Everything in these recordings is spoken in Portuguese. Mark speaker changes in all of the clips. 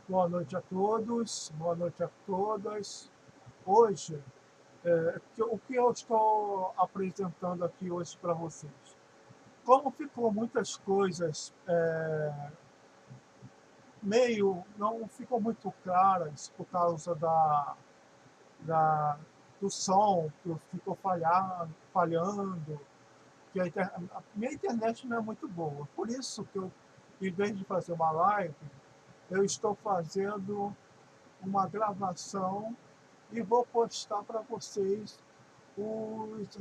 Speaker 1: Boa noite a todos, boa noite a todas. Hoje, o que eu estou apresentando aqui hoje para vocês? Como ficou muitas coisas não ficam muito claras por causa da, do som que ficou falhando, que a minha internet não é muito boa. Por isso que eu, em vez de fazer uma live, eu estou fazendo uma gravação e vou postar para vocês os,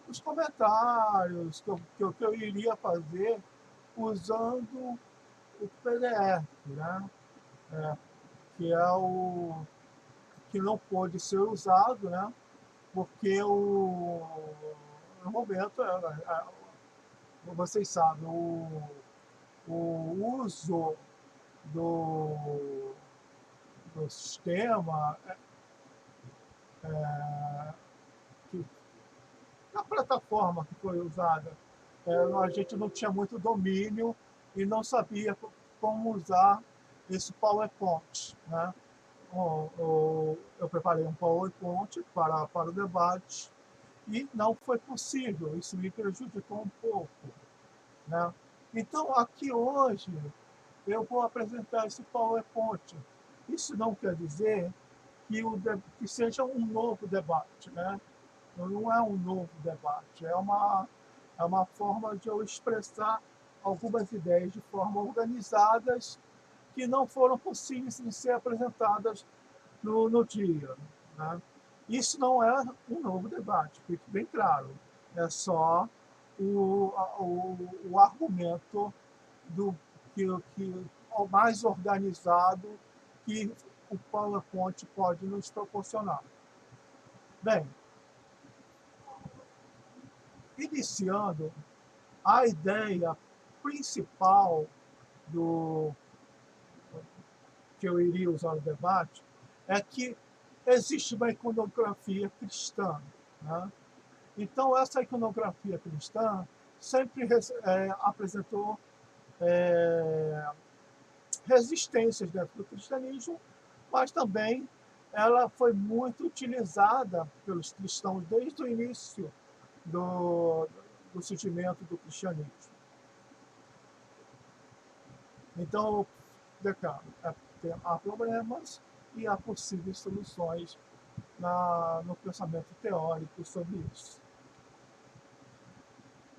Speaker 1: os comentários que eu iria fazer usando o PDF, né? É, que é o que não pode ser usado, né? Porque no momento, vocês sabem, o uso do, do sistema, que na plataforma que foi usada, a gente não tinha muito domínio e não sabia como usar esse PowerPoint, né? Eu preparei um PowerPoint para o debate e não foi possível, isso me prejudicou um pouco, né? Então, aqui hoje, eu vou apresentar esse PowerPoint. Isso não quer dizer que seja um novo debate, né? Não é um novo debate, é uma forma de eu expressar algumas ideias de forma organizadas que não foram possíveis de ser apresentadas no dia, né? Isso não é um novo debate, fique bem claro. É só o argumento do que o mais organizado que o PowerPoint pode nos proporcionar. Bem, iniciando, a ideia principal do que eu iria usar no debate é que existe uma iconografia cristã, né? Então, essa iconografia cristã sempre apresentou é, resistências dentro do cristianismo, mas também ela foi muito utilizada pelos cristãos desde o início do, do surgimento do cristianismo. Então, declaro, há problemas e há possíveis soluções no pensamento teórico sobre isso.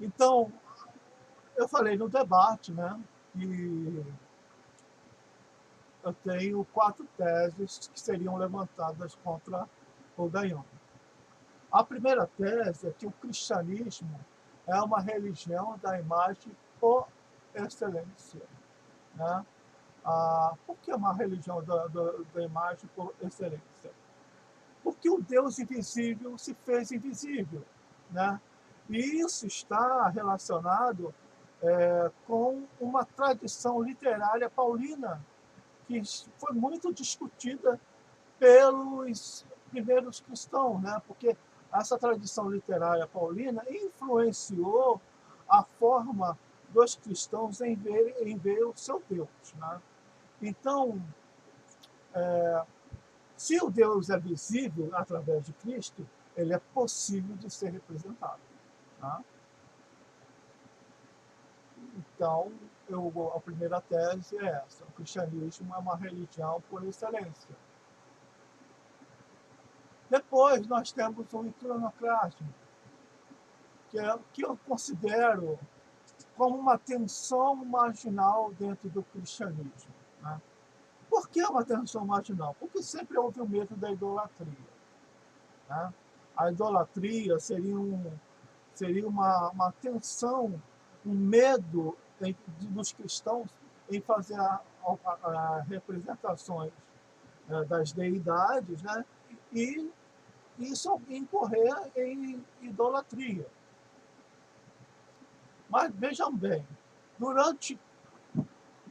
Speaker 1: Então, eu falei no debate, né, que eu tenho 4 teses que seriam levantadas contra o Dayan. A primeira tese é que o cristianismo é uma religião da imagem por excelência, né? Por que uma religião da imagem por excelência? Porque o Deus invisível se fez invisível, né? E isso está relacionado com uma tradição literária paulina que foi muito discutida pelos primeiros cristãos, né? Porque essa tradição literária paulina influenciou a forma dos cristãos em ver o seu Deus, né? Então, se o Deus é visível através de Cristo, ele é possível de ser representado, tá? Então, a primeira tese é essa: o cristianismo é uma religião por excelência. Depois, nós temos o iconoclasmo, que eu considero como uma tensão marginal dentro do cristianismo, né? Por que uma tensão marginal? Porque sempre houve o medo da idolatria, né? A idolatria seria uma tensão, um medo dos cristãos em fazer representações das deidades, né? E isso incorrer em idolatria. Mas vejam bem, durante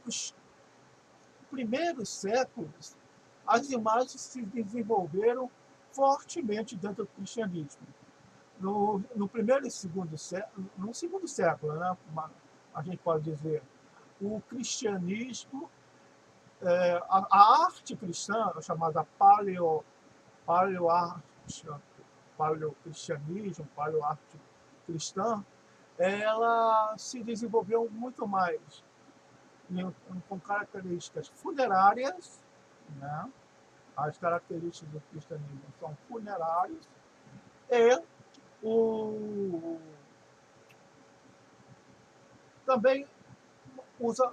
Speaker 1: os primeiros séculos, as imagens se desenvolveram fortemente dentro do cristianismo. No primeiro e segundo século, no segundo século, né, a gente pode dizer, o cristianismo a arte cristã, chamada paleoarte, paleocristianismo, paleoarte cristã, ela se desenvolveu muito mais com características funerárias, né? As características do cristianismo são funerárias, e também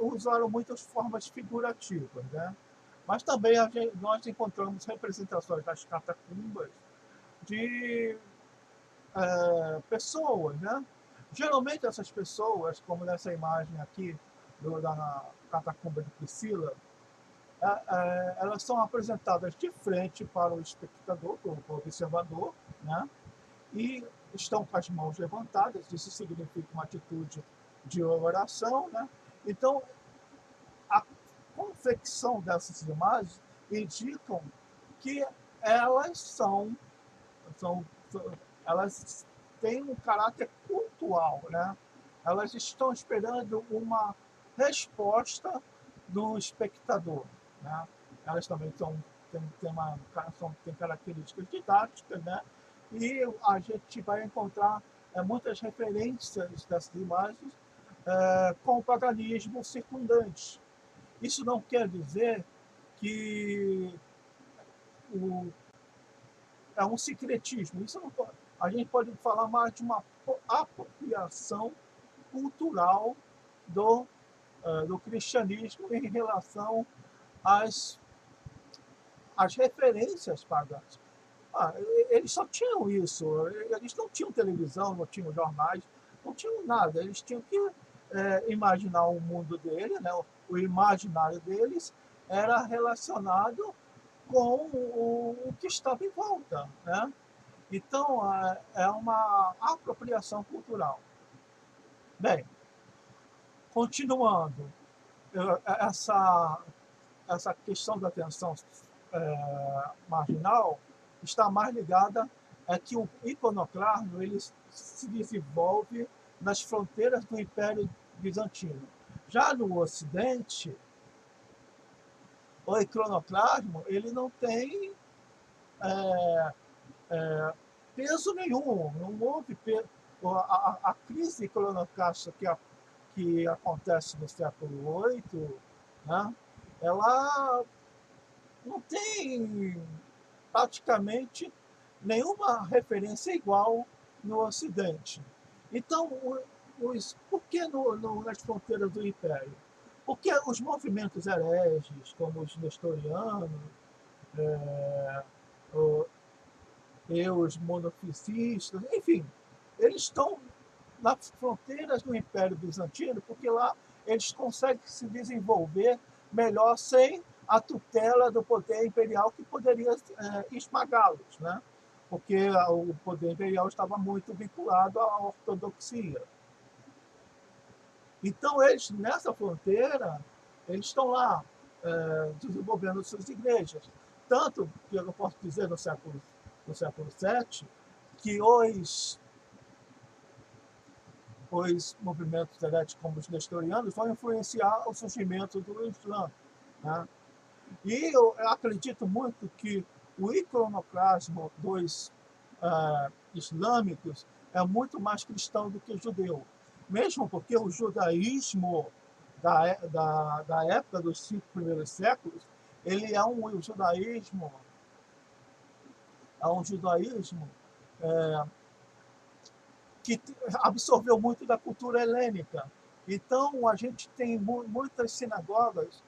Speaker 1: usaram muitas formas figurativas, né? Mas também nós encontramos representações das catacumbas de pessoas, né? Geralmente essas pessoas, como nessa imagem aqui da catacumba de Priscila, elas são apresentadas de frente para o espectador, para o observador, né? E estão com as mãos levantadas, isso significa uma atitude de oração, né? Então, a confecção dessas imagens indicam que elas elas têm um caráter cultual, né? Elas estão esperando uma resposta do espectador, né? Elas também têm características didáticas, né? E a gente vai encontrar muitas referências dessas imagens com o paganismo circundante. Isso não quer dizer que é um secretismo. Isso não pode, a gente pode falar mais de uma apropriação cultural do cristianismo em relação às referências pagãs. Eles só tinham isso, eles não tinham televisão, não tinham jornais, não tinham nada, eles tinham que imaginar o mundo dele, né? O imaginário deles era relacionado com o que estava em volta, né? Então, é uma apropriação cultural. Bem, continuando, essa, essa questão da tensão marginal está mais ligada a que o iconoclasmo ele se desenvolve nas fronteiras do Império Bizantino. Já no Ocidente, o iconoclasmo ele não tem peso nenhum, não houve a crise iconoclasta que acontece no século VIII, né? Ela não tem praticamente nenhuma referência igual no Ocidente. Então, por que nas fronteiras do Império? Porque os movimentos hereges, como os nestorianos, e os monofisistas, enfim, eles estão nas fronteiras do Império Bizantino, porque lá eles conseguem se desenvolver melhor sem a tutela do poder imperial que poderia esmagá-los, né? Porque o poder imperial estava muito vinculado à ortodoxia. Então, eles, nessa fronteira, eles estão lá desenvolvendo suas igrejas. Tanto que eu posso dizer no século VII, que os movimentos heréticos como os nestorianos vão influenciar o surgimento do Islã, né? E eu acredito muito que o iconoclasmo dos islâmicos é muito mais cristão do que judeu. Mesmo porque o judaísmo da época dos 5 primeiros séculos, ele é um judaísmo que absorveu muito da cultura helênica. Então, a gente tem muitas sinagogas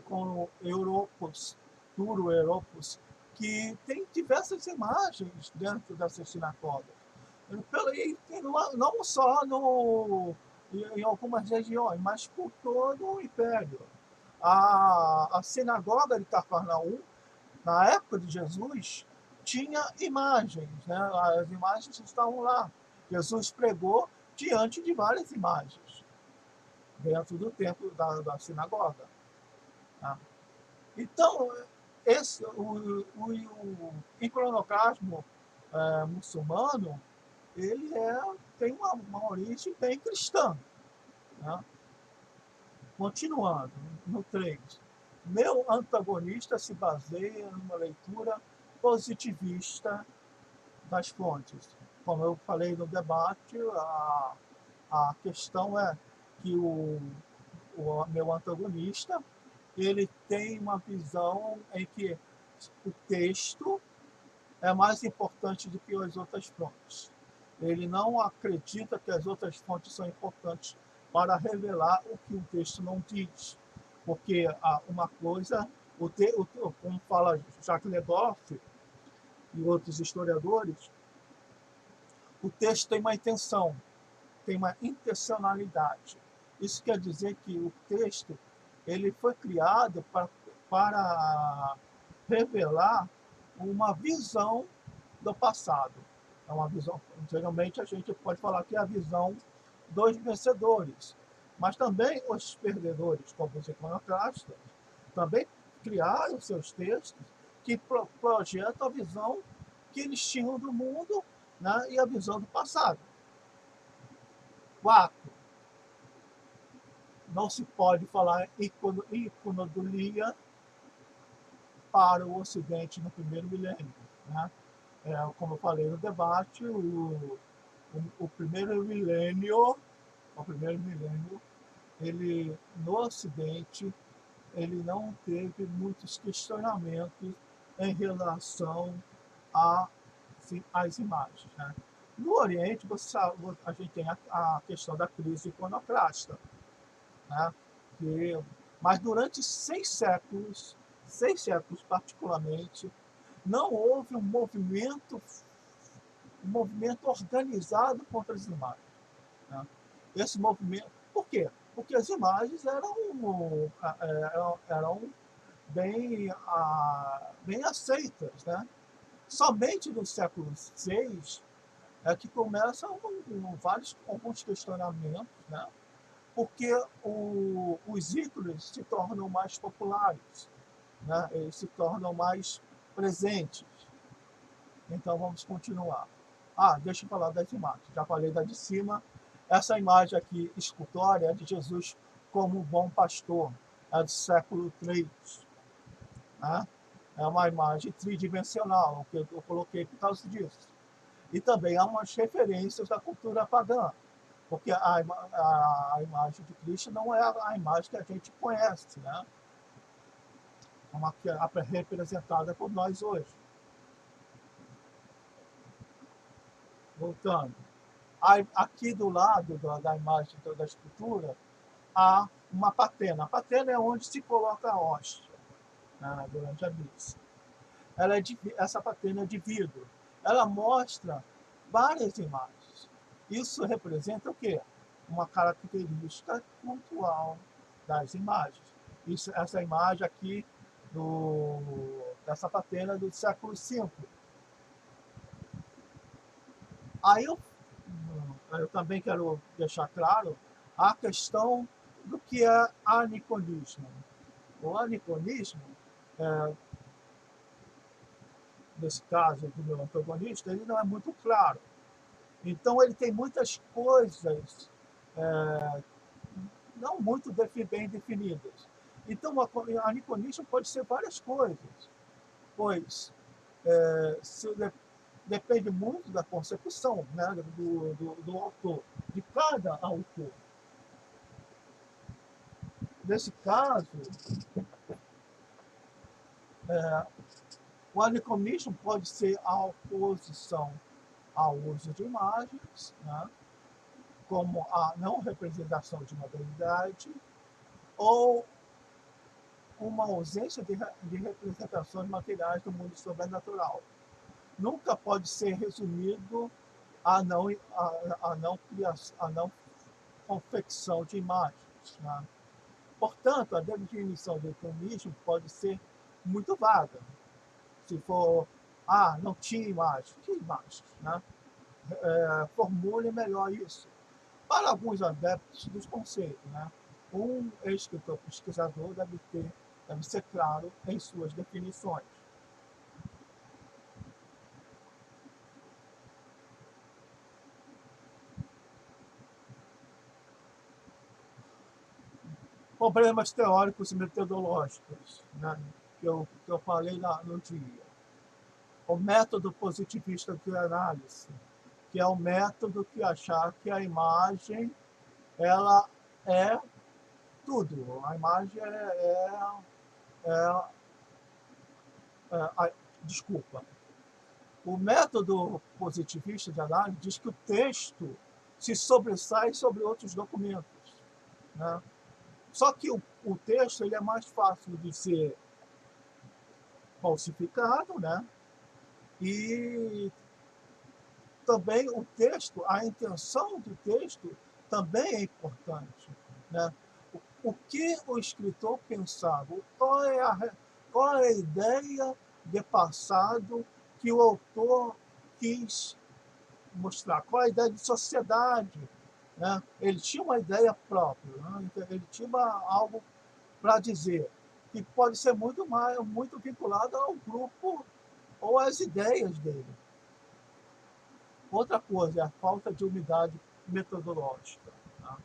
Speaker 1: com europos, turo-europos, que tem diversas imagens dentro dessas sinagogas. Não só em algumas regiões, mas por todo o Império. A sinagoga de Cafarnaum, na época de Jesus, tinha imagens, né? As imagens estavam lá. Jesus pregou diante de várias imagens dentro do templo da sinagoga. Tá? Então, o iconoclasmo muçulmano ele tem uma origem bem cristã. Né? Continuando, no 3. Meu antagonista se baseia numa leitura positivista das fontes. Como eu falei no debate, a questão é que o meu antagonista ele tem uma visão em que o texto é mais importante do que as outras fontes. Ele não acredita que as outras fontes são importantes para revelar o que o texto não diz. Porque uma coisa, como fala Jacques Legoff e outros historiadores, o texto tem uma intenção, tem uma intencionalidade. Isso quer dizer que o texto ele foi criado para revelar uma visão do passado. É uma visão, geralmente a gente pode falar que é a visão dos vencedores, mas também os perdedores, como os iconoclastas, também criaram seus textos que projetam a visão que eles tinham do mundo, né, e a visão do passado. 4. Não se pode falar iconodulia para o Ocidente no primeiro milênio. Né? Como eu falei no debate, o primeiro milênio, ele no Ocidente, ele não teve muitos questionamentos em relação às imagens. Né? No Oriente, a gente tem a questão da crise iconoclasta. Né? Mas durante 6 séculos particularmente, não houve um movimento organizado contra as imagens. Né? Esse movimento, por quê? Porque as imagens eram bem aceitas. Né? Somente no século VI é que começam alguns questionamentos, né? Porque os ícones se tornam mais populares, né? Eles se tornam mais presentes. Então vamos continuar. Deixa eu falar das imagens. Já falei da de cima. Essa imagem aqui, escultória, é de Jesus como um bom pastor. É do século III. Né? É uma imagem tridimensional, que eu coloquei por causa disso. E também há umas referências da cultura pagã, porque a imagem de Cristo não é a imagem que a gente conhece, né? Que é representada por nós hoje. Voltando. Aqui do lado da imagem da escultura, há uma patena. A patena é onde se coloca a hóstia, né, durante a missa. Essa patena é de vidro. Ela mostra várias imagens. Isso representa o quê? Uma característica pontual das imagens. Essa imagem aqui dessa patena do século V. Aí eu também quero deixar claro a questão do que é aniconismo. O aniconismo, nesse caso do meu antagonista, ele não é muito claro. Então ele tem muitas coisas não muito bem definidas. Então o aniconismo pode ser várias coisas, pois depende muito da concepção, né, do autor, de cada autor. Nesse caso, o aniconismo pode ser a oposição ao uso de imagens, né, como a não representação de uma realidade, ou uma ausência de representações materiais do mundo sobrenatural. Nunca pode ser resumido a não confecção de imagens. Né? Portanto, a definição do iconismo pode ser muito vaga. Se for, não tinha imagem. Que imagens? Né? Formule melhor isso. Para alguns adeptos dos conceitos, né? Um escritor pesquisador deve ser claro em suas definições. problemas teóricos e metodológicos, né, que eu falei no dia. O método positivista de análise, que é o método que achar que a imagem ela é tudo. A imagem é desculpa. O método positivista de análise diz que o texto se sobressai sobre outros documentos, né? Só que o texto ele é mais fácil de ser falsificado, né? E também o texto, a intenção do texto também é importante, né? O que o escritor pensava, qual é a ideia de passado que o autor quis mostrar, qual é a ideia de sociedade, né? Ele tinha uma ideia própria, né? Ele tinha algo para dizer, que pode ser muito vinculado ao grupo ou às ideias dele. Outra coisa é a falta de unidade metodológica. Tá?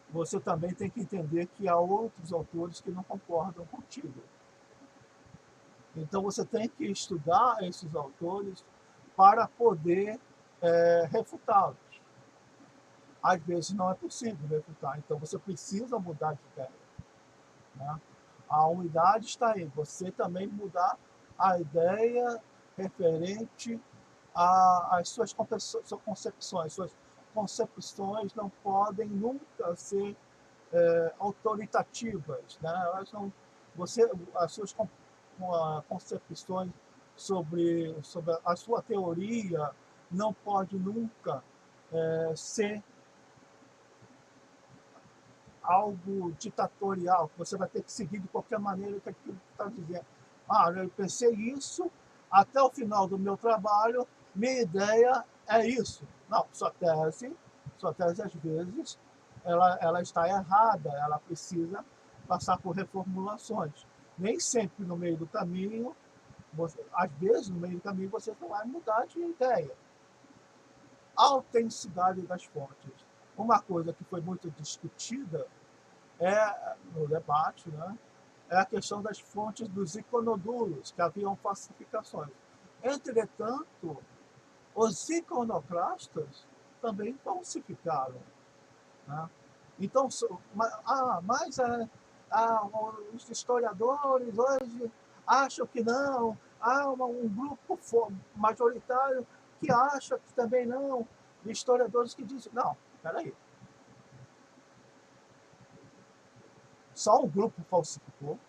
Speaker 1: Você também tem que entender que há outros autores que não concordam contigo. Então você tem que estudar esses autores para poder refutá-los. Às vezes não é possível refutar, então você precisa mudar de ideia. Né? A unidade está aí, você também mudar a ideia referente às suas concepções. Suas concepções não podem nunca ser autoritativas. Né? Elas não, as suas concepções sobre a sua teoria não pode nunca ser algo ditatorial, que você vai ter que seguir de qualquer maneira que aquilo está dizendo. Eu pensei isso, até o final do meu trabalho, minha ideia é isso. Não, sua tese às vezes, ela está errada, ela precisa passar por reformulações. Nem sempre no meio do caminho, às vezes no meio do caminho você não vai mudar de ideia. A autenticidade das fontes. Uma coisa que foi muito discutida no debate, né, é a questão das fontes dos iconodulos, que haviam falsificações. Entretanto, os iconoclastas também falsificaram. Né? Então, mas os historiadores hoje acham que não, há um grupo majoritário que acha que também não, e historiadores que dizem, não, peraí, só um grupo falsificou,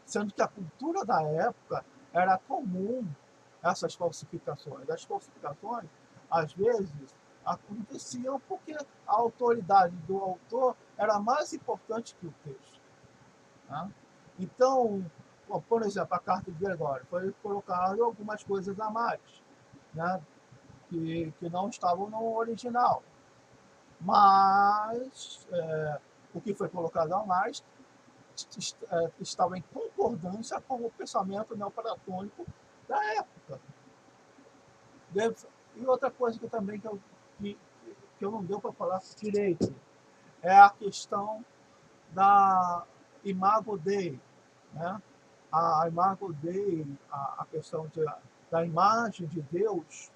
Speaker 1: sendo que a cultura da época era comum essas falsificações. As falsificações, às vezes, aconteciam porque a autoridade do autor era mais importante que o texto. Né? Então, por exemplo, a carta de Gregório foi colocado algumas coisas a mais, né? que não estavam no original. Mas o que foi colocado a mais estava em concordância com o pensamento neoplatônico da época. E outra coisa que também que eu não deu para falar direito é a questão da Imago Dei. Né? A Imago Dei, a questão da imagem de Deus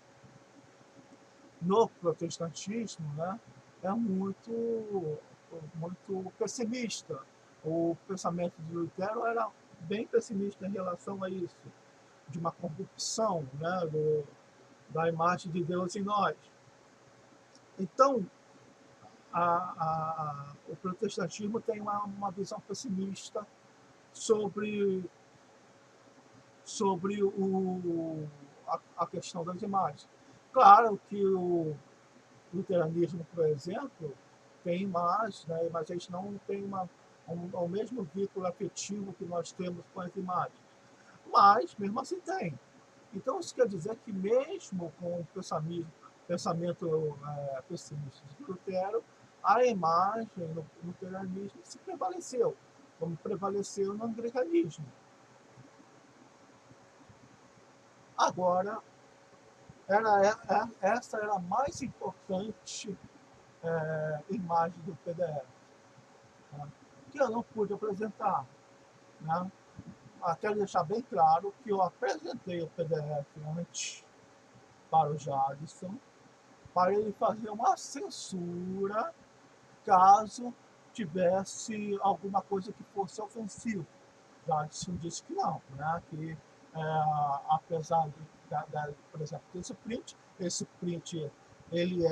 Speaker 1: no protestantismo, né, é muito pessimista. O pensamento de Lutero era bem pessimista em relação a isso, de uma corrupção, né, da imagem de Deus em nós. Então, o protestantismo tem uma visão pessimista sobre a questão das imagens. Claro que o luteranismo, por exemplo, tem imagens, né, mas eles não têm o mesmo vínculo afetivo que nós temos com as imagens. Mas, mesmo assim, tem. Então, isso quer dizer que, mesmo com o pensamento pessimista de Lutero, a imagem no luteranismo se prevaleceu, como prevaleceu no anglicanismo. Agora, essa era a mais importante imagem do PDF. Tá? que eu não pude apresentar, né? Quero deixar bem claro que eu apresentei o PDF antes para o Jadson, para ele fazer uma censura caso tivesse alguma coisa que fosse ofensivo. Jadson disse que não, né? Que apesar por exemplo, esse print ele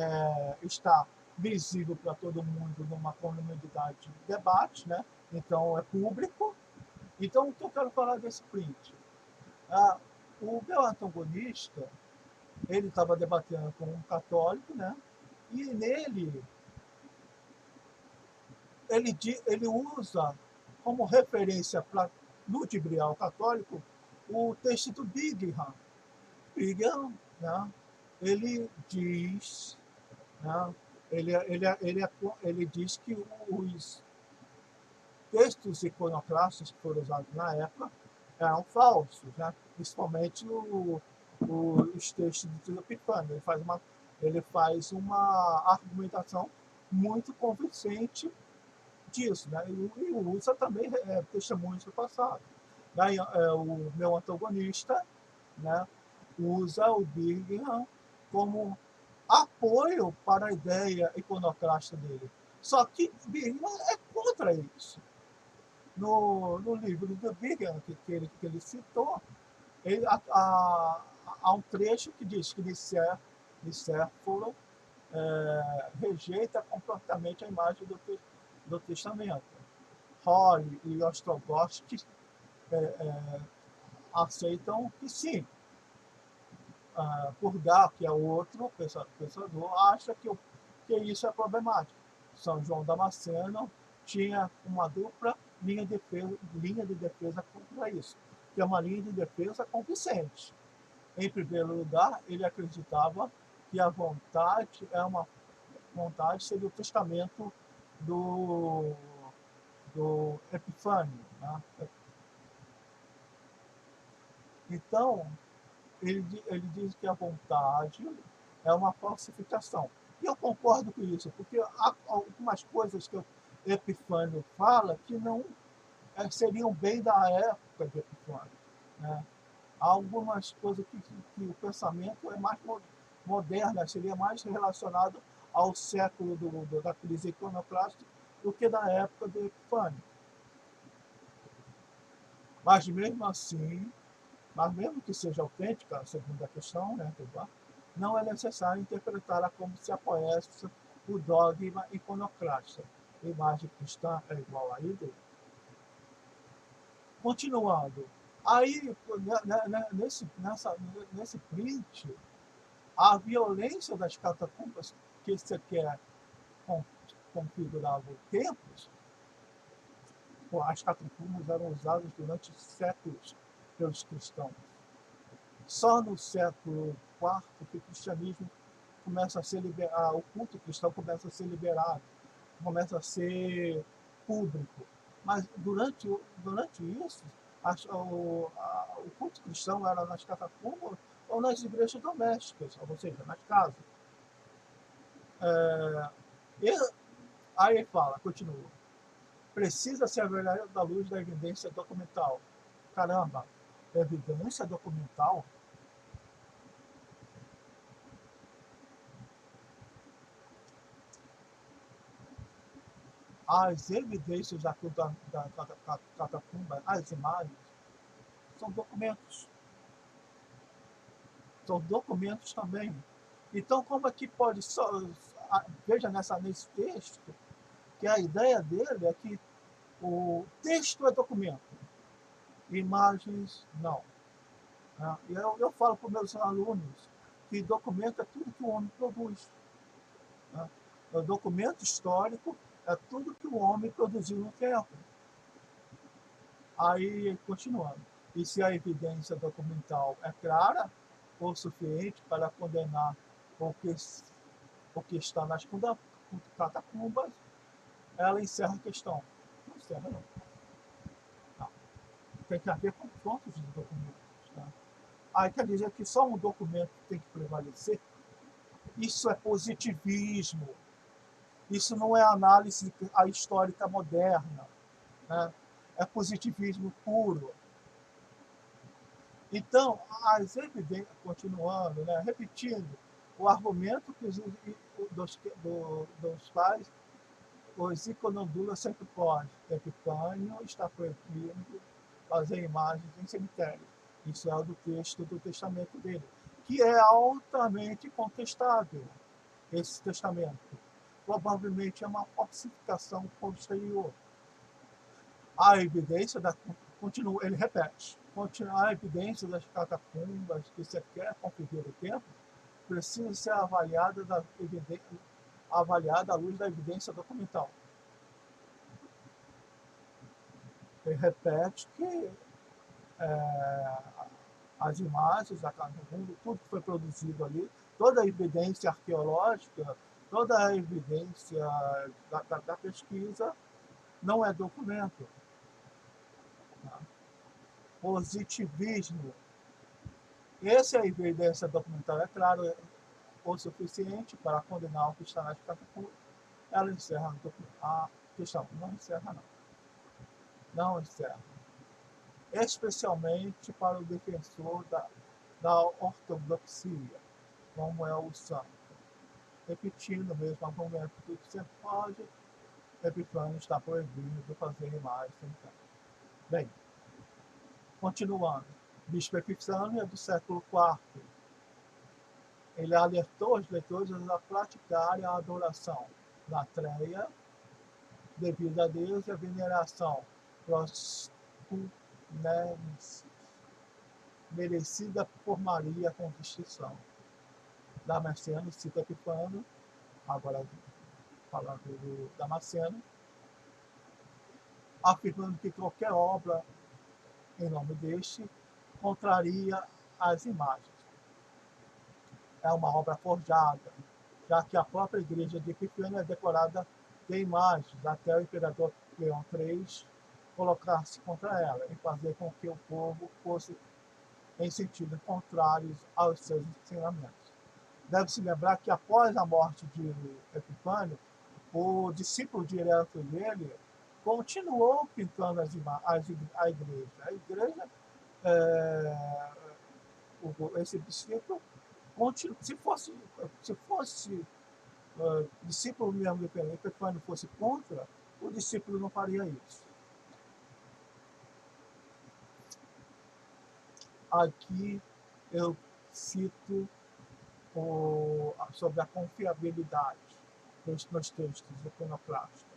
Speaker 1: está visível para todo mundo numa comunidade de debate, né? Então é público. Então, o que eu quero falar desse print? O meu antagonista, ele estava debatendo com um católico, né? E nele, ele usa como referência para ludibriar o católico o texto do Brigham. Brigham, né? Ele diz, né? Ele diz que os textos iconoclastas que foram usados na época eram falsos, né? Principalmente os textos do Epifânio. Ele faz uma argumentação muito convincente disso, né? E usa também testemunhos do passado. Daí, o meu antagonista, né, usa o Brigham como apoio para a ideia iconoclasta dele. Só que Brigham é contra isso. No livro do Brigham, que ele citou, há um trecho que diz que Nicéforo rejeita completamente a imagem do testamento. Holly e Ostrogoth aceitam que sim. Purgar, que é outro pensador, acha que isso é problemático. São João Damasceno tinha uma dupla linha de defesa contra isso, que é uma linha de defesa convincente. Em primeiro lugar, ele acreditava que a vontade seria o testamento do Epifânio, né? Então, ele diz que a vontade é uma falsificação. E eu concordo com isso, porque há algumas coisas que o Epifânio fala que não seriam bem da época de Epifânio, né? Há algumas coisas que o pensamento é mais moderno, seria mais relacionado ao século da crise iconoclástica do que da época de Epifânio. Mas mesmo assim, mesmo que seja autêntica, a segunda questão, né, não é necessário interpretá-la como se apoiasse o dogma iconoclasta. Imagem cristã é igual a ídolo. Continuando, aí nesse print, a violência das catacumbas que você quer configurar o templos, as catacumbas eram usadas durante séculos pelos cristãos. Só no século IV que o cristianismo começa a ser liberado, o culto cristão começa a ser liberado, começa a ser público. Mas durante isso, o culto cristão era nas catacumbas ou nas igrejas domésticas, ou seja, nas casas. Aí ele fala, continua, precisa se avaliar da luz da evidência documental. Caramba, evidência documental? As evidências da catacumba, as imagens, são documentos. São documentos também. Então, como é que pode veja nesse texto, que a ideia dele é que o texto é documento, imagens não. E eu falo para os meus alunos que documento é tudo que o homem produz. O documento histórico é tudo que o homem produziu no tempo. Aí, continuando. E se a evidência documental é clara o suficiente para condenar o que está nas catacumbas, ela encerra a questão. Não encerra, não. Tem que haver confrontos de documentos. Tá? Aí quer dizer que só um documento tem que prevalecer? Isso é positivismo. Isso não é análise histórica moderna. né? É positivismo puro. Então, as evidências, continuando, né, repetindo, o argumento que dos quais os iconondulas sempre podem. Epifânio está proibindo fazer imagens em cemitério. Isso é do texto do testamento dele, que é altamente contestável, esse testamento. Provavelmente é uma falsificação posterior. A evidência da... Continua, ele repete. A evidência das catacumbas que se quer conferir o tempo precisa ser avaliada à luz da evidência documental. Ele repete que as imagens da catacumba, tudo que foi produzido ali, toda a evidência arqueológica, toda a evidência da pesquisa não é documento. Tá? Positivismo. Essa é a evidência documental, é claro, o suficiente para condenar o que está nas catacumbas. Ela encerra a questão. Não encerra, não. Não encerra. Especialmente para o defensor da ortodoxia, como é o santo. Repetindo o mesmo argumento que sempre pode, Epifânio está proibido fazer imagens sem tempo. Bem, continuando. Bispo Epifânio é do século IV. Ele alertou os leitores a praticarem a adoração latreia, devido a Deus, e a veneração merecida por Maria com distinção. Damasceno cita Epifânio, agora falando do Damasceno, afirmando que qualquer obra em nome deste contraria as imagens. É uma obra forjada, já que a própria igreja de Epifânio é decorada de imagens, até o imperador Leão III colocar-se contra ela e fazer com que o povo fosse em sentidos contrários aos seus ensinamentos. Deve-se lembrar que após a morte de Epifânio, o discípulo direto dele continuou pintando a igreja. A igreja, esse discípulo, se fosse discípulo mesmo de Epifânio fosse contra, o discípulo não faria isso. Aqui eu cito sobre a confiabilidade nos textos iconoclastas.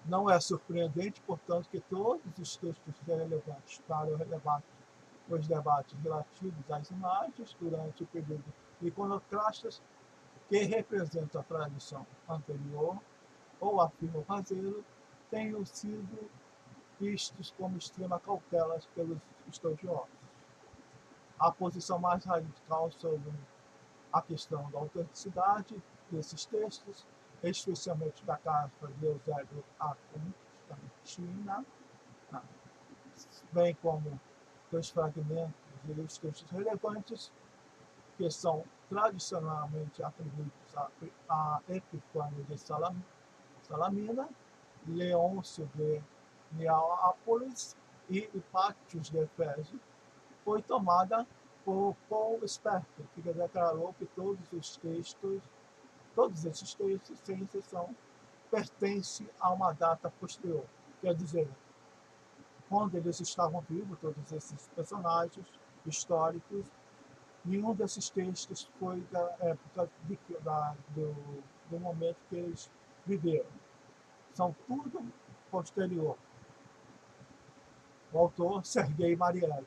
Speaker 1: Não é surpreendente, portanto, que todos os textos relevantes para os debates relativos às imagens durante o período iconoclastas que representam a tradição anterior ou afirmam fazê-lo tenham sido vistos como extrema cautela pelos estudiosos. A posição mais radical sobre a questão da autenticidade desses textos, especialmente da carta de Eusébio a Constantina, bem como dos fragmentos e dos textos relevantes, que são tradicionalmente atribuídos a Epifânio de Salamina, Leôncio de Neápolis e Hipátios de Efésio, foi tomada por Paul Sperker, que declarou que todos esses textos, sem exceção, pertencem a uma data posterior. Quer dizer, quando eles estavam vivos, todos esses personagens históricos, nenhum desses textos foi da época do momento que eles viveram. São tudo posterior. O autor, Sergei Mariev.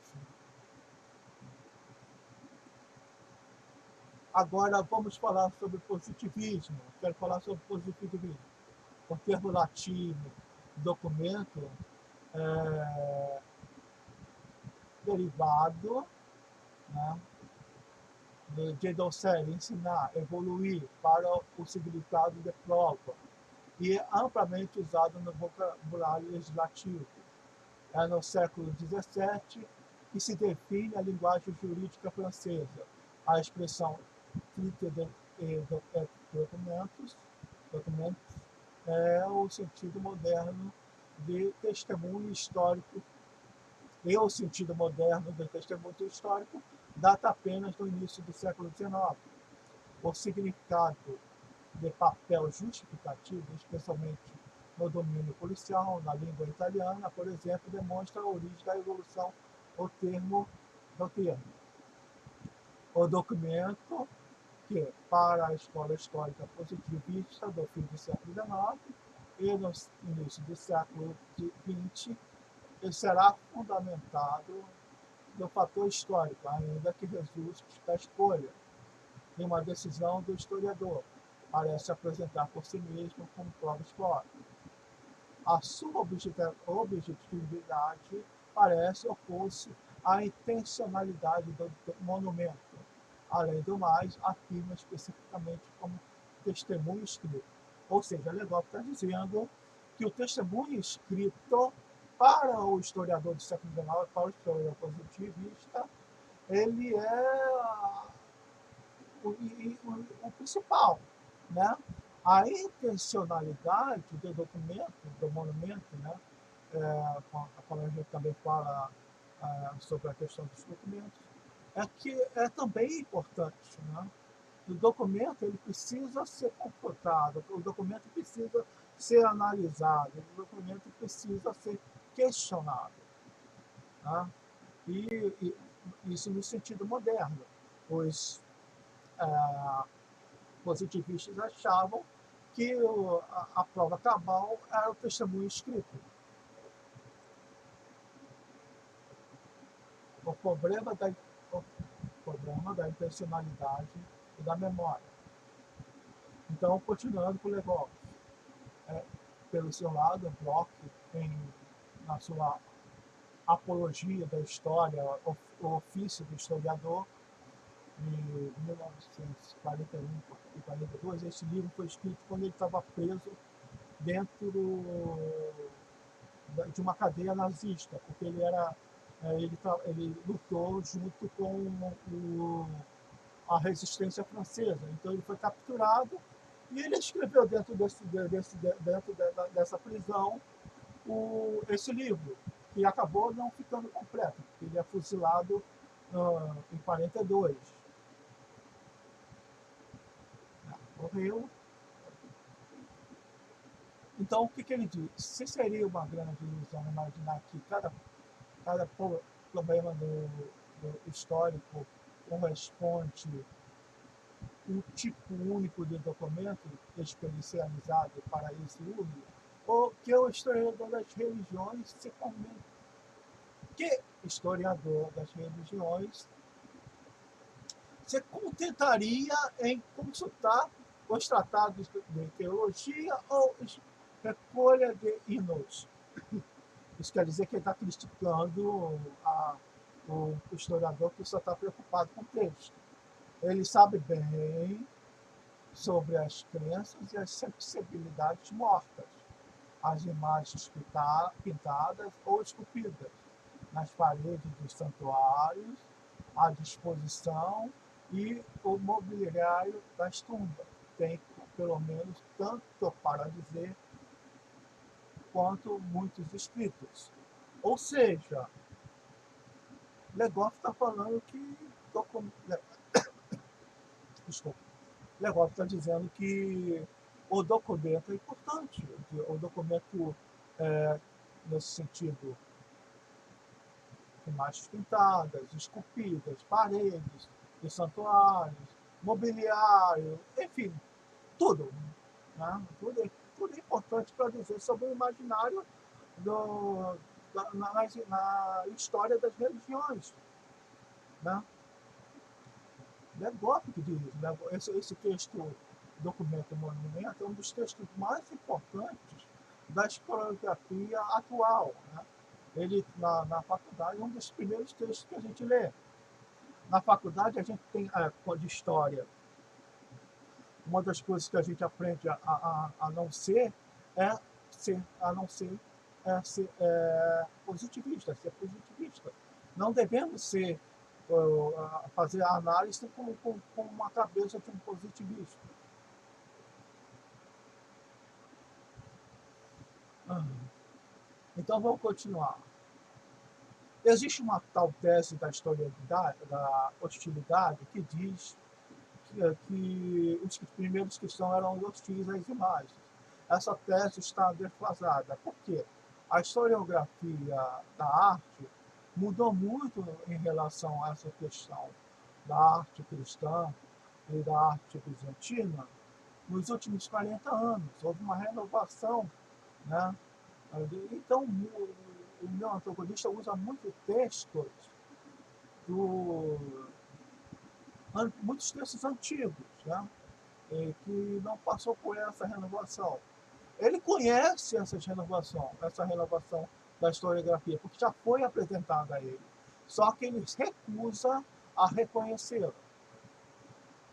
Speaker 1: Agora vamos falar sobre positivismo. Quero falar sobre positivismo. O termo latino, documento, derivado, né, de docere, ensinar, evoluir, para o significado de prova, e é amplamente usado no vocabulário legislativo. É no século XVII que se define a linguagem jurídica francesa. A expressão titre de documentos, é o sentido moderno de testemunho histórico, e o sentido moderno de testemunho histórico data apenas do início do século XIX. O significado de papel justificativo, especialmente no domínio policial, na língua italiana, por exemplo, demonstra a origem da evolução do termo. O documento que, para a escola histórica positivista do fim do século XIX e no início do século XX, será fundamentado no fator histórico, ainda que resulte da escolha de uma decisão do historiador, parece apresentar por si mesmo como prova histórica. A sua objetividade parece opor-se à intencionalidade do monumento. Além do mais, afirma especificamente como testemunho escrito. Ou seja, Legoff está dizendo que o testemunho escrito, para o historiador do século XIX, para o historiador positivista, ele é o principal, né? A intencionalidade do documento, do monumento, né? Como a gente também fala sobre a questão dos documentos, é que é também importante, né? O documento ele precisa ser confrontado, o documento precisa ser analisado, o documento precisa ser questionado, né? E isso no sentido moderno. Os positivistas achavam que a prova cabal era o testemunho escrito. O problema da intencionalidade e da memória. Então, continuando com o Legoff, pelo seu lado, Bloch, na sua apologia da história, o ofício do historiador, de 1941 e 42, esse livro foi escrito quando ele estava preso dentro de uma cadeia nazista, porque ele lutou junto com a resistência francesa. Então ele foi capturado e ele escreveu dentro dessa prisão esse livro, que acabou não ficando completo, porque ele é fuzilado em 42. Morreu. Então, o que ele diz? Se seria uma grande ilusão imaginar que cada problema do histórico corresponde um tipo único de documento especializado para esse uso, ou que o historiador das religiões se contentaria em consultar os tratados de teologia ou recolha de hinos. Isso quer dizer que ele está criticando o historiador que só está preocupado com o texto. Ele sabe bem sobre as crenças e as sensibilidades mortas, as imagens pintadas ou esculpidas nas paredes dos santuários, a disposição e o mobiliário das tumbas. Tem, pelo menos, tanto para dizer quanto muitos escritos. Ou seja, Legoff está falando que... Desculpa. Legoff está dizendo que o documento é importante. O documento, nesse sentido, imagens pintadas, esculpidas, paredes de santuários, mobiliário, enfim, tudo. Né? Tudo é importante para dizer sobre o imaginário na história das religiões. Né? Legoff que diz isso. Esse texto, documento monumento, é um dos textos mais importantes da historiografia atual. Né? Ele, na faculdade, é um dos primeiros textos que a gente lê. Na faculdade, a gente tem de história. Uma das coisas que a gente aprende a não ser positivista, ser positivista. Não devemos fazer a análise com uma cabeça de um positivista. Então vamos continuar. Existe uma tal tese da historicidade, da hostilidade, que diz que os primeiros cristãos eram hostis às imagens. Essa tese está defasada. Por quê? A historiografia da arte mudou muito em relação a essa questão da arte cristã e da arte bizantina nos últimos 40 anos. Houve uma renovação, né? Então, o meu antagonista usa muito textos do muitos textos antigos, né? Que não passou por essa renovação. Ele conhece essa renovação da historiografia, porque já foi apresentada a ele. Só que ele recusa a reconhecê-la.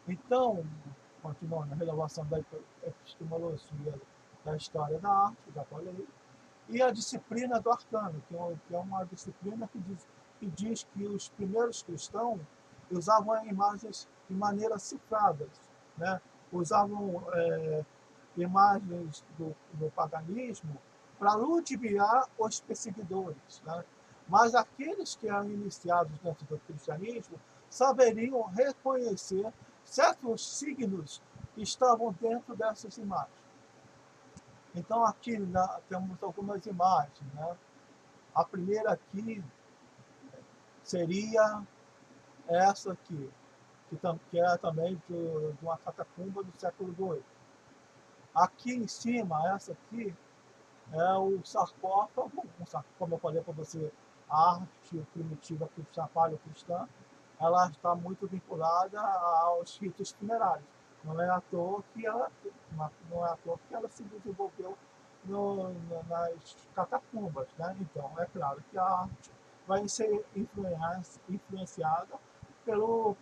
Speaker 1: Então, continuando a renovação da epistemologia da história da arte, já falei, e a disciplina do arcano, que é uma disciplina que diz que os primeiros cristãos usavam imagens de maneira cifradas, né? Usavam imagens do paganismo para ludibriar os perseguidores, né? Mas aqueles que eram iniciados dentro do cristianismo saberiam reconhecer certos signos que estavam dentro dessas imagens. Então aqui temos algumas imagens, né? A primeira aqui seria essa aqui, que é também de uma catacumba do século II. Aqui em cima, essa aqui, é o sarcófago, como eu falei para você, a arte primitiva cristã, paleocristã, ela está muito vinculada aos ritos funerários. Não é à toa que ela se desenvolveu nas catacumbas, né? Então, é claro que a arte vai ser influenciada pelo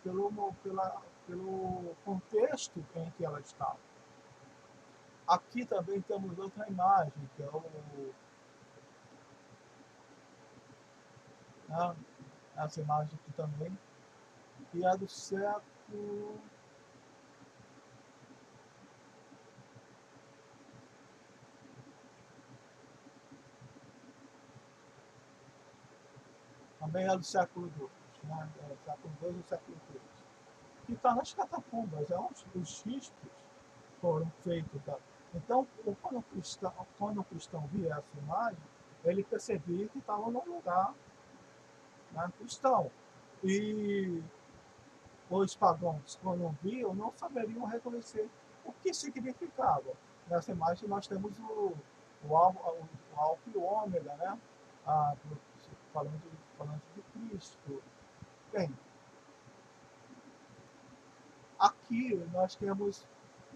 Speaker 1: contexto em que ela está. Aqui também temos outra imagem, que é né, essa imagem aqui também, que é do século. Também é do século II, né? É século II e século III. Que está nas catacumbas, os riscos foram feitos. Tá? Então, quando o cristão via essa imagem, ele percebia que estava num lugar, né, cristão. E os pagãos, quando viam, não saberiam reconhecer o que significava. Nessa imagem nós temos o alfa e o ômega, né? Ah, falando de Cristo. Bem, aqui nós temos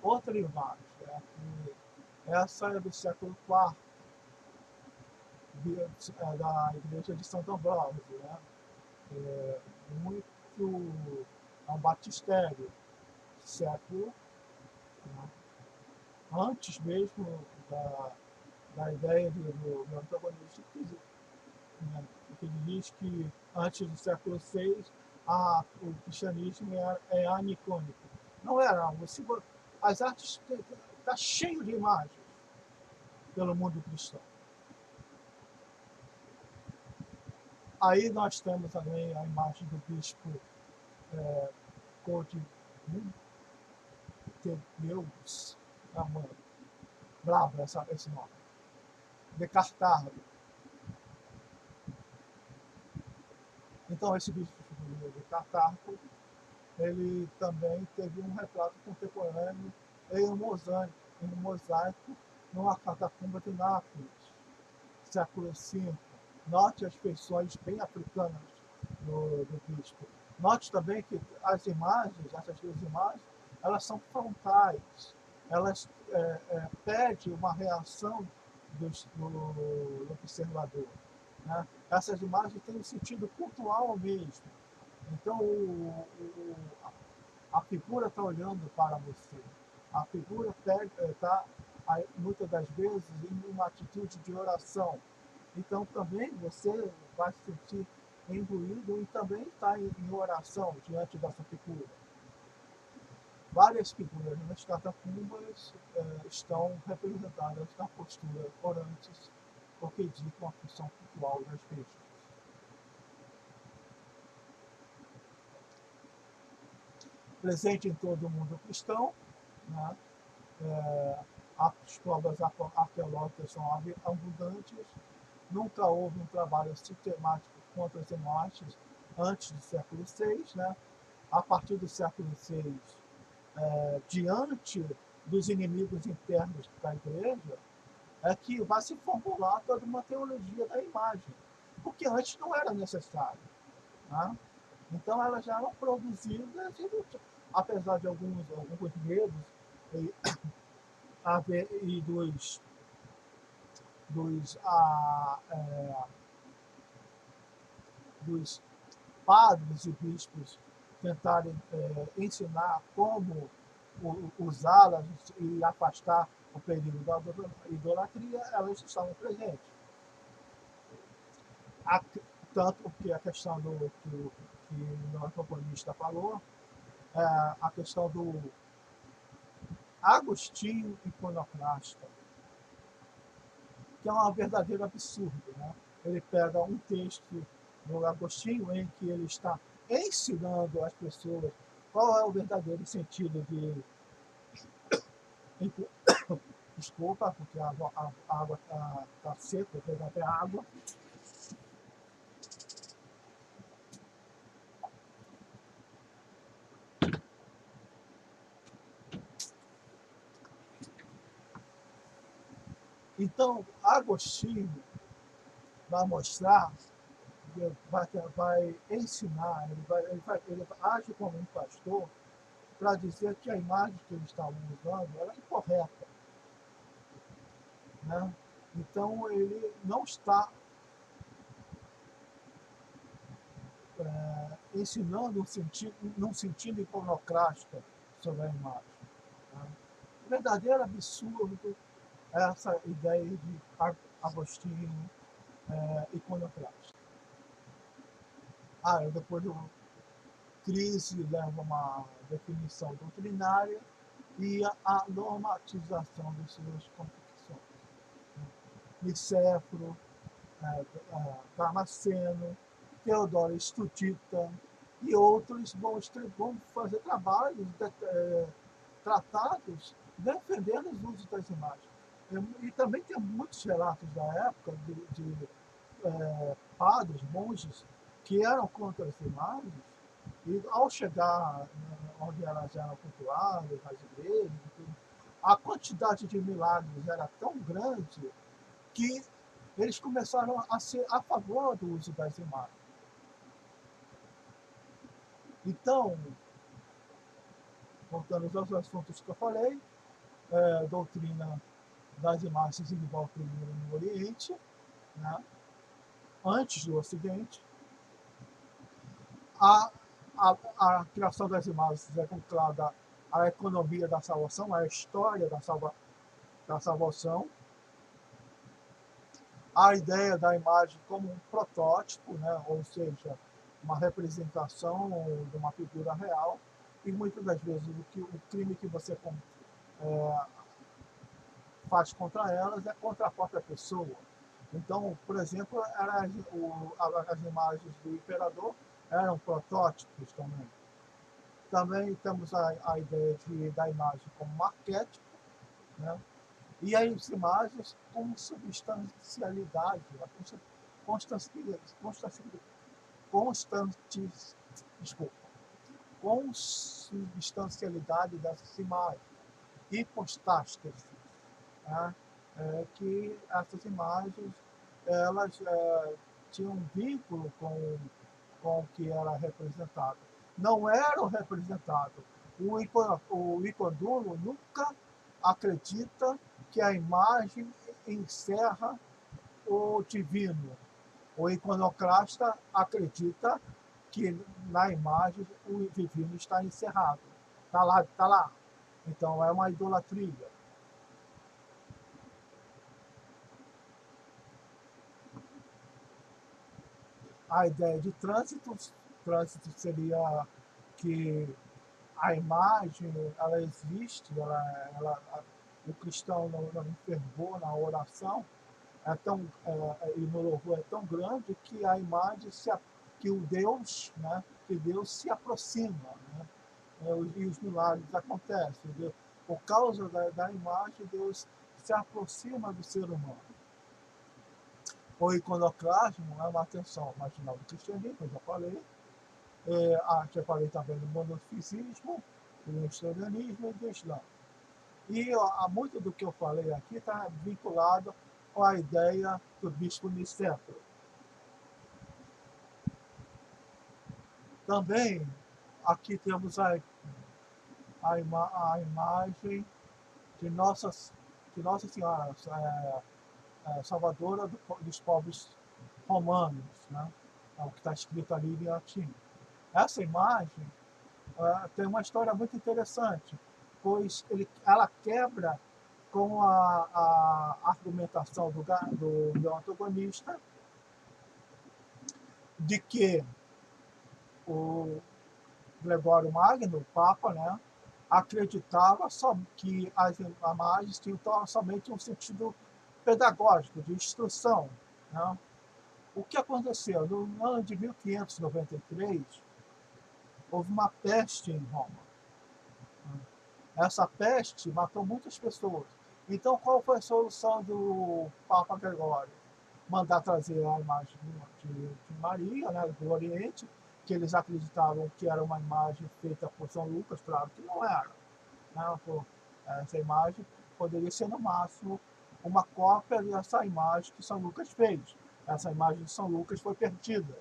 Speaker 1: outra imagem, né? Essa é do século IV, da igreja de Santo Ambrósio, né? É, é um batistério, século, né? Antes mesmo da ideia do antagonista, né? Porque ele diz que antes do século VI o cristianismo é anicônico. Não era, as artes está cheio de imagens pelo mundo cristão. Aí nós temos também a imagem do bispo Conde Deus, bravo esse nome, de Cartago. Então esse bispo de Cartago, ele também teve um retrato contemporâneo em um mosaico numa catacumba de Nápoles, século V. Note as feições bem africanas do bispo. Note também que as imagens, essas duas imagens, elas são frontais. Elas pedem uma reação do observador. Né? Essas imagens têm um sentido cultural mesmo. Então, a figura está olhando para você. A figura está, muitas das vezes, em uma atitude de oração. Então, também você vai se sentir imbuído e também está em oração diante dessa figura. Várias figuras nas catacumbas estão representadas na postura orantes, o que indicam a função cultural das bestas. Presente em todo o mundo cristão, né? As provas arqueológicas são abundantes. Nunca houve um trabalho sistemático contra as imagens antes do século VI. Né? A partir do século VI, diante dos inimigos internos da igreja, é que vai se formular toda uma teologia da imagem, porque antes não era necessário. Né? Então elas já eram produzidas, apesar de alguns medos e dos padres e bispos tentarem ensinar como usá-las e afastar o perigo da idolatria, elas estavam presentes. Tanto que a questão que o antroponista falou, a questão do Agostinho iconoclasta, que é um verdadeiro absurdo. Né? Ele pega um texto do Agostinho em que ele está ensinando às pessoas qual é o verdadeiro sentido de... Desculpa, porque a água está seca, eu até água. Então, Agostinho vai mostrar, vai ensinar, ele age como um pastor para dizer que a imagem que eles estavam usando era incorreta. Né? Então, ele não está ensinando num sentido iconoclasta sobre a imagem. Né? Verdadeiro absurdo essa ideia de Agostinho iconoclasta. Depois do crise leva uma definição doutrinária e a normatização de suas convicções. Nicéforo, Damasceno, Teodoro Estudita e outros vão fazer trabalhos, tratados, defendendo os usos das imagens. E também tem muitos relatos da época de padres, monges, que eram contra as imagens, e ao chegar onde elas eram cultuadas, as igrejas, a quantidade de milagres era tão grande que eles começaram a ser a favor do uso das imagens. Então, voltando aos assuntos que eu falei, doutrina das imagens envolve primeiro no Oriente, né? Antes do Ocidente. A criação das imagens é vinculada à economia da salvação, à história da salvação. A ideia da imagem como um protótipo, né? Ou seja, uma representação de uma figura real, e muitas das vezes o crime que você faz contra elas é contra a própria pessoa. Então, por exemplo, as imagens do imperador eram protótipos também. Também temos a ideia da imagem como arquétipo, né? E as imagens com substancialidade, consubstancialidade dessas imagens, hipostástese, né? Que essas imagens elas tinham um vínculo com o que era representado. Não era o representado. O icondulo nunca acredita que a imagem encerra o divino. O iconoclasta acredita que na imagem o divino está encerrado. Está lá, está lá. Então é uma idolatria. A ideia de trânsito seria que a imagem ela existe, o cristão não enfermou na oração, e no louvor é tão grande que a imagem que o Deus, né, que Deus se aproxima, né, e os milagres acontecem. Por causa da imagem, Deus se aproxima do ser humano. O iconoclasmo é uma atenção marginal do cristianismo, eu já falei. Já falei também do monofisismo, do nestorianismo e do islã. E muito do que eu falei aqui está vinculado com a ideia do bispo Nicéforo. Também aqui temos a imagem de Nossa Senhora, salvadora dos povos romanos, né? É o que está escrito ali em latim. Essa imagem tem uma história muito interessante, pois ela quebra com a argumentação do antagonista de que o Gregório Magno, o Papa, né, acreditava que as imagens tinham somente um sentido pedagógico, de instrução. Né? O que aconteceu? No ano de 1593, houve uma peste em Roma. Essa peste matou muitas pessoas. Então, qual foi a solução do Papa Gregório? Mandar trazer a imagem de Maria, né, do Oriente, que eles acreditavam que era uma imagem feita por São Lucas, claro que não era. Né? Essa imagem poderia ser, no máximo, uma cópia dessa imagem que São Lucas fez. Essa imagem de São Lucas foi perdida.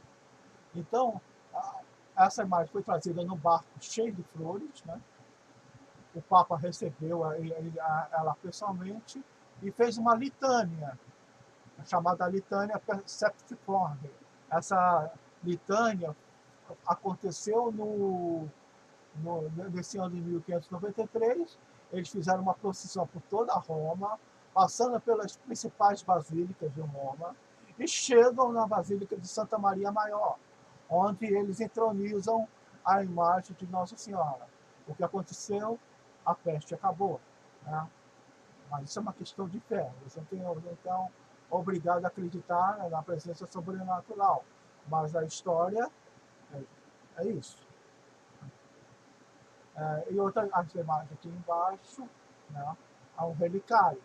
Speaker 1: Então, essa imagem foi trazida no barco cheio de flores, né? O Papa recebeu ela pessoalmente e fez uma litânia, chamada litânia Septiforme. Essa litânia aconteceu nesse ano de 1593. Eles fizeram uma procissão por toda Roma, passando pelas principais basílicas de Roma, e chegam na Basílica de Santa Maria Maior, onde eles entronizam a imagem de Nossa Senhora. O que aconteceu? A peste acabou. Né? Mas isso é uma questão de fé. Você não tem, então, obrigado a acreditar na presença sobrenatural. Mas a história é isso. E outra imagem aqui embaixo, né, há um relicário.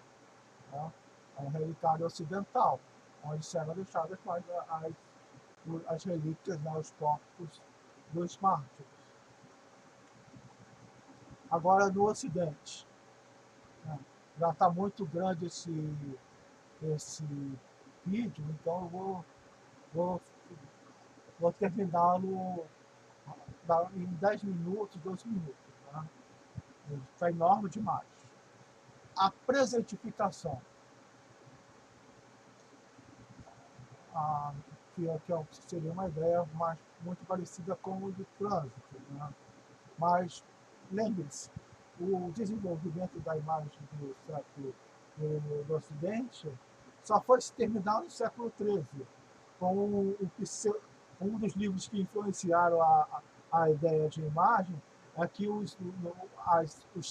Speaker 1: Né, é um relicário ocidental, onde serão deixadas as relíquias, né, os corpos dos mártires. Agora, no Ocidente, né, já está muito grande esse vídeo, então eu vou terminá-lo em 10 minutos, 12 minutos. Né? Está enorme demais. A presentificação, que seria uma ideia muito parecida com o do trânsito. Né? Mas, lembre-se, o desenvolvimento da imagem do século do Ocidente só foi se terminar no século XIII, com um dos livros que influenciaram a ideia de imagem é que os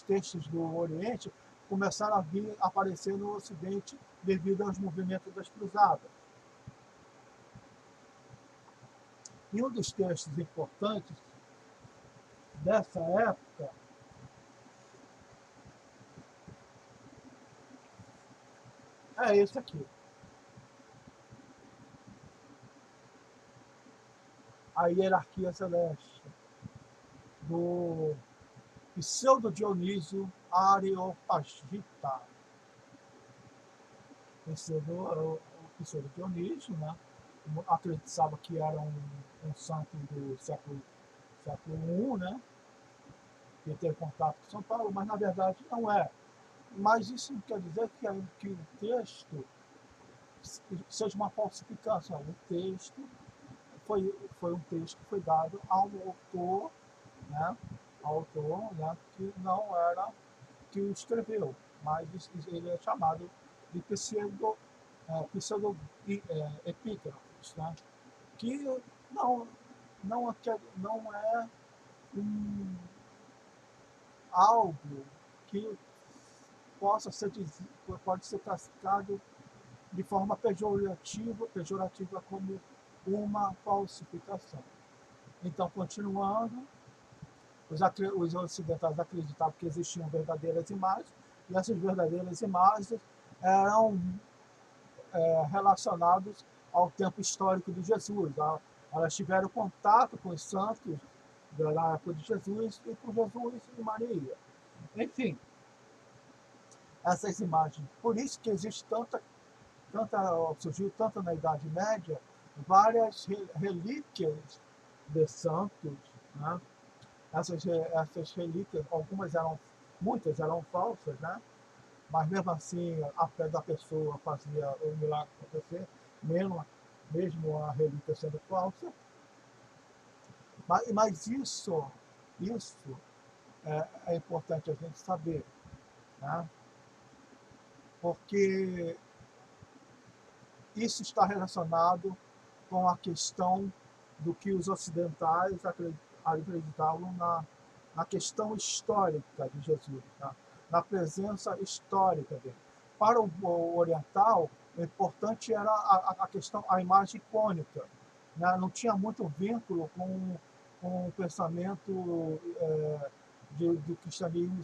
Speaker 1: textos do Oriente começaram a aparecer no Ocidente devido aos movimentos das cruzadas. E um dos textos importantes dessa época é esse aqui. A Hierarquia Celeste, do Pseudo Dionísio Areopagita. Esse é o Pseudo Dionísio, né? Acreditava que era um santo do século I, né? Que teve contato com São Paulo, mas na verdade não é. Mas isso não quer dizer que o texto seja uma falsificação. O texto foi um texto que foi dado ao autor, né? Que não era que o escreveu, mas ele é chamado de pseudo-epígrafos, né? Que não é algo que pode ser classificado de forma pejorativa como uma falsificação. Então, continuando, os ocidentais acreditavam que existiam verdadeiras imagens, e essas verdadeiras imagens eram relacionadas ao tempo histórico de Jesus. Elas tiveram contato com os santos da época de Jesus e com Jesus e Maria. Enfim, essas imagens. Por isso que existe surgiu tanto na Idade Média várias relíquias de santos, né? Essas relíquias, muitas eram falsas, né? Mas mesmo assim a fé da pessoa fazia o milagre acontecer, mesmo a relíquia sendo falsa. Mas isso é importante a gente saber, né? Porque isso está relacionado com a questão do que os ocidentais acreditavam na questão histórica de Jesus, tá? Na presença histórica dele. Para o oriental, o importante era a questão, a imagem icônica, né? Não tinha muito vínculo com o pensamento do cristianismo,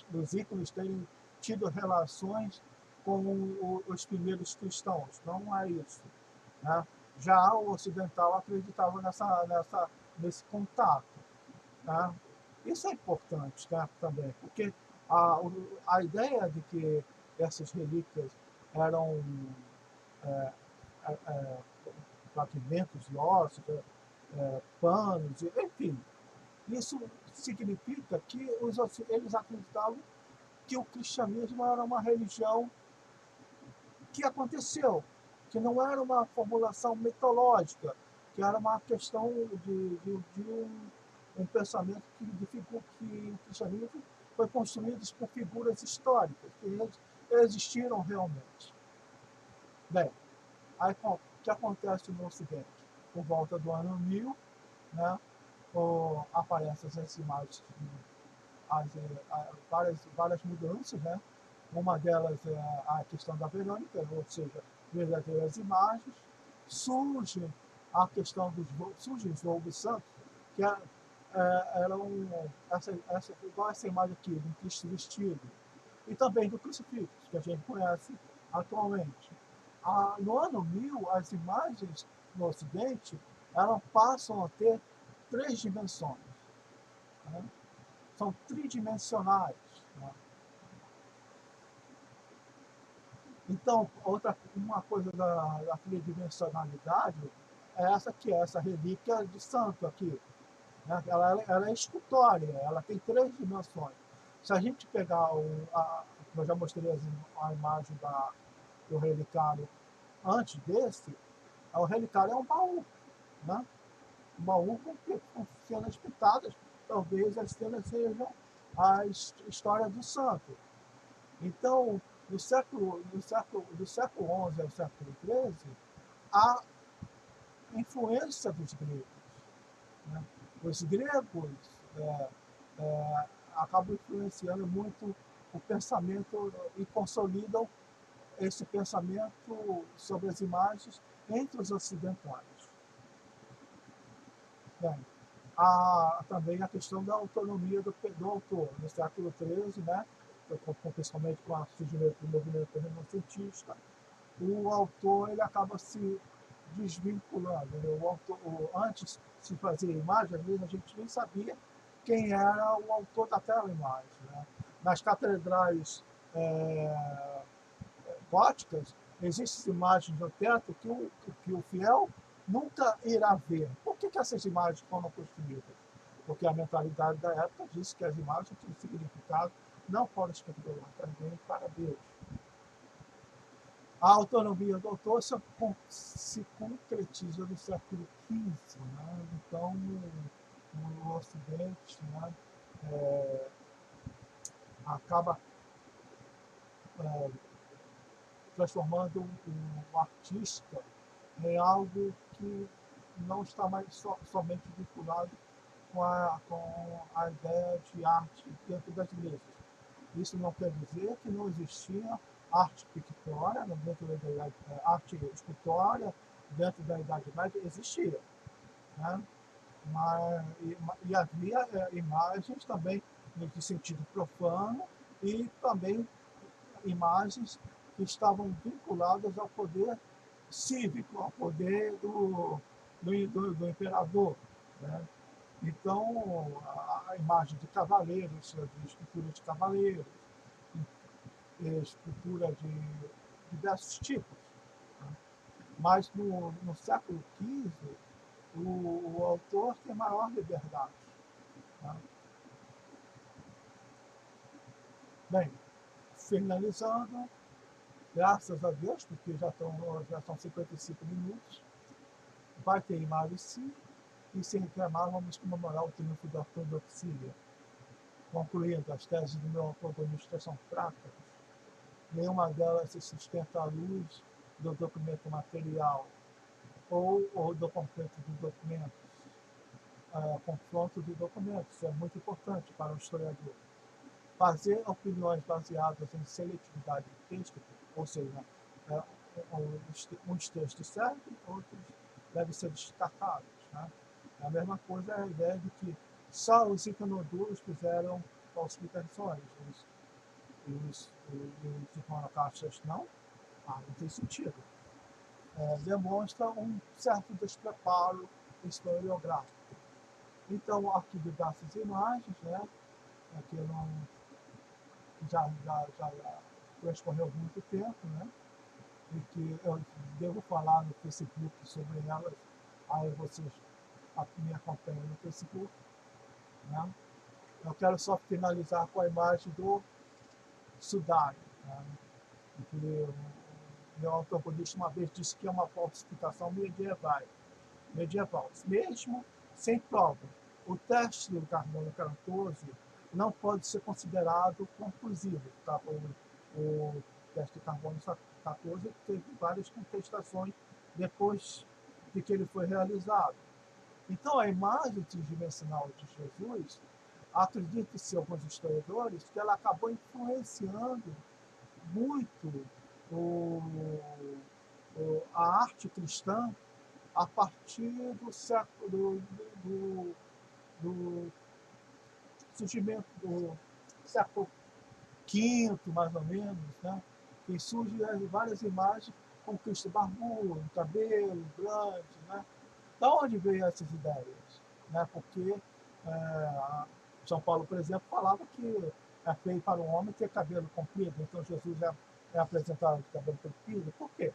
Speaker 1: dos ícones terem tido relações com os primeiros cristãos. Não é isso, né? Já o ocidental acreditava nesse contato, né? Isso é importante, né, também, porque a ideia de que essas relíquias eram é, é, fragmentos de ossos, panos, enfim, isso significa que eles acreditavam que o cristianismo era uma religião que aconteceu, que não era uma formulação mitológica, que era uma questão de um pensamento que o cristianismo foi construído por figuras históricas, que existiram realmente. Bem, aí o que acontece no Ocidente? Por volta do ano 1000, né, aparecem as imagens, várias mudanças, né? Uma delas é a questão da Verônica, ou seja, verdadeiras imagens. Surge a questão surgem os lobos santos, que eram igual essa imagem aqui, do Cristo vestido, e também do crucifixo, que a gente conhece atualmente. No ano 1000, as imagens no Ocidente elas passam a ter 3 dimensões, né? São tridimensionais, né? Então, uma coisa da tridimensionalidade é essa relíquia de santo aqui, né? Ela é escultória, ela tem 3 dimensões. Se a gente pegar eu já mostrei a imagem do relicário antes desse, o relicário é um baú, né? Um baú com cenas pintadas, talvez as cenas sejam a história do santo. Então, do século XI ao século XIII, a influência dos gregos, né? Os gregos acabam influenciando muito o pensamento e consolidam esse pensamento sobre as imagens entre os ocidentais. Bem, há também a questão da autonomia do autor. No século XIII, né, principalmente com o surgimento do movimento renascentista, o autor ele acaba se desvinculando, né? Antes de se fazer imagem, às vezes a gente nem sabia quem era o autor daquela imagem, né? Nas catedrais góticas, existem imagens no teto que o fiel nunca irá ver. Por que essas imagens foram construídas? Porque a mentalidade da época disse que as imagens tinham significado não para o espectador, mas também para Deus. A autonomia do autor se concretiza no século XV, né? Então, no Ocidente, né, acaba transformando o artista em algo que não está mais somente vinculado com a ideia de arte dentro das igrejas. Isso não quer dizer que não existia arte pictória, dentro da idade, arte escultória, dentro da Idade Média, existia. Né? E havia imagens também de sentido profano e também imagens que estavam vinculadas ao poder cívico, ao poder do imperador. Né? Então, a imagem de cavaleiros, de escultura de cavaleiros, escultura de diversos tipos. Né? Mas no século XV, o autor tem maior liberdade. Né? Bem, finalizando, graças a Deus, porque já são 55 minutos, vai ter imagem sim, e sem reclamar, vamos comemorar o triunfo da ortodoxia. Concluindo, as teses do meu protagonista são fracas. Nenhuma delas se sustenta à luz do documento material ou do confronto de documentos. Confronto de documentos é muito importante para o historiador. Fazer opiniões baseadas em seletividade texto, ou seja, uns textos servem, outros devem ser destacados. Né? A mesma coisa é a ideia de que só os iconoduros fizeram falsificações. Os iconoclastas não? Não tem sentido. Demonstra um certo despreparo historiográfico. Então, aqui diversas imagens, né? Aqui não já transcorreu muito tempo, né? E que eu devo falar no Facebook sobre elas, aí vocês me acompanham no Facebook. Né? Eu quero só finalizar com a imagem do sudário, né? Que o meu antropolista uma vez disse que é uma falsificação medieval, mesmo sem prova. O teste do carbono 14 não pode ser considerado conclusivo. Tá? O teste de carbono 14 teve várias contestações depois de que ele foi realizado. Então, a imagem tridimensional de Jesus, acredita-se alguns historiadores que ela acabou influenciando muito a arte cristã a partir do século do surgimento do século V, mais ou menos, né? E surgem várias imagens com Cristo barbudo, cabelo grande, né? Da onde veio essas ideias? Né? Porque São Paulo, por exemplo, falava que é feio para um homem ter cabelo comprido, então Jesus é apresentado de cabelo comprido. Por quê?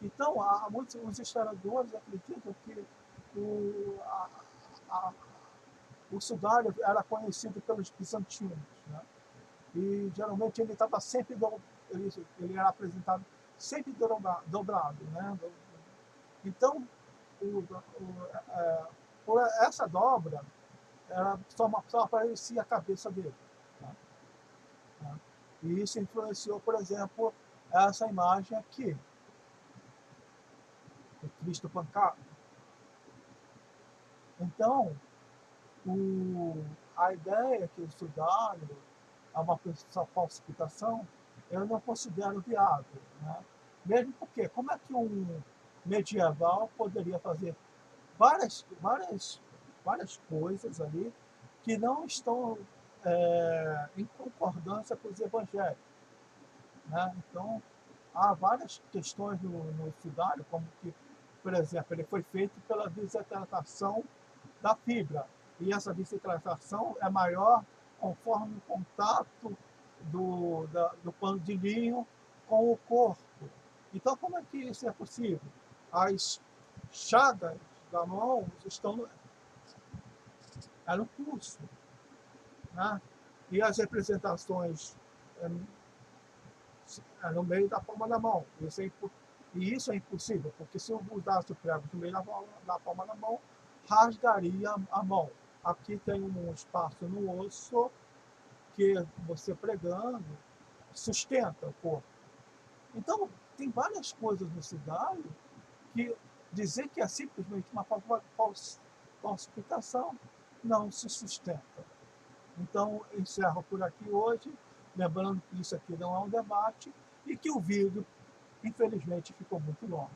Speaker 1: Então, os historiadores acreditam que o sudário era conhecido pelos bizantinos, né? E geralmente ele estava sempre ele era apresentado sempre dobrado, né? Então, por essa dobra, era só aparecia a cabeça dele. Tá? E isso influenciou, por exemplo, essa imagem aqui, o Cristo pancado. Então, a ideia que o sudário é uma falsificação, eu não considero viável. Né? Mesmo porque, como é que um medieval poderia fazer várias coisas ali que não estão em concordância com os evangelhos? Né? Então, há várias questões no sudário, como que, por exemplo, ele foi feito pela desidratação da fibra. E essa desidratação é maior conforme o contato do pano de linho com o corpo. Então, como é que isso é possível? As chagas da mão estão no pulso. Né? E as representações no meio da palma da mão. E isso é impossível, porque se eu mudasse o prego no meio da palma da mão, rasgaria a mão. Aqui tem um espaço no osso que você pregando sustenta o corpo. Então, tem várias coisas no sudário que dizer que é simplesmente uma falsificação não se sustenta. Então, encerro por aqui hoje, lembrando que isso aqui não é um debate, e que o vídeo, infelizmente, ficou muito longo.